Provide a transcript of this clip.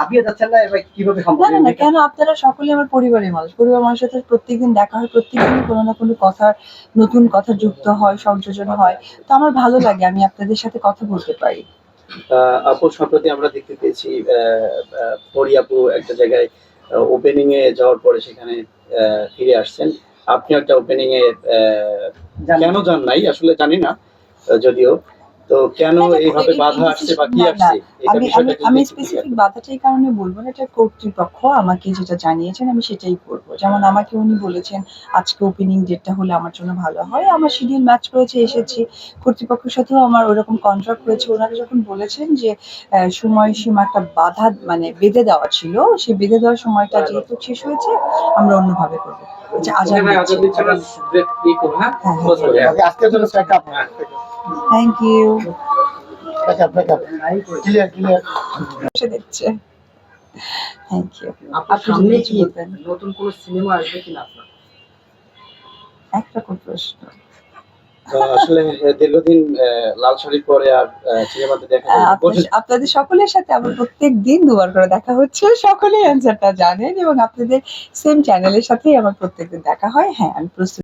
ভাবিয়ে যাচ্ছেন না, এবার কিভাবে সম্ভব? না না না, কেন? আপনারা সকলে আমার পরিবারের মানুষ। পরিবারের মানুষের সাথে প্রত্যেকদিন দেখা হয়, প্রত্যেকদিন কোনো না কোনো কথা, নতুন কথা যুক্ত হয়, সংযোজন হয়। তো আমার ভালো লাগে আমি আপনাদের সাথে কথা বলতে পারি। আপু সম্প্রতি আমরা দেখতে পেয়েছি পরি আপু একটা জায়গায় ওপেনিং এ যাওয়ার পরে সেখানে ফিরে আসছেন। আপনি একটা ওপেনিং এ কেন যান নাই আসলে জানি না, যদিও তো কেন না, না, এইভাবে এই বাধা আসছে বা কি না, না, আসছে এটা আমি আমি বিষয়টা একটু আমি যদি একটু স্পেসিফিক clear বাধাটা এই কারণে বলব না, এটা কর্তৃপক্ষ আমাকে যেটা জানিয়েছেন আমি সেটাই করব। যেমন আমাকে উনি বলেছেন আজকে ওপেনিং ডেটটা হলে আমার জন্য ভালো হয়। আমার শিডিউল ম্যাচ করেছে, এসেছি। কর্তৃপক্ষের সাথেও আমার ওরকম কন্ট্রাক্ট হয়েছে। ওনারা যখন বলেছেন যে সময়সীমা একটা বাধা মানে বেঁধে দেওয়া ছিল, সেই বেঁধে দেওয়ার সময়টা যেহেতু শেষ হয়েছে আমরা অন্যভাবে করব। আচ্ছা, আজান দিচ্ছে। হ্যাঁ, হ্যাঁ। ওকে, আজকের জন্য pack up. Thank you. Pack up, pack up. Clear, clear. বসে দেখছে। Thank you. আপনার আপনি সামনে কিছু কি বলবেন? নতুন কোন সিনেমা আসবে কিনা আপনার? একটা কোন প্রশ্ন। আসলে দীর্ঘদিন লাল শাড়ির পরে আর সিনেমাতে দেখা যায় আপনাদের সকলের সাথে আমার প্রত্যেকদিন দুবার করে দেখা হচ্ছে। সকলেই অ্যান্সারটা জানেন এবং আপনাদের সেম চ্যানেলের সাথেই আমার প্রত্যেকদিন দেখা হয়। হ্যাঁ, আমি প্রস্তুত।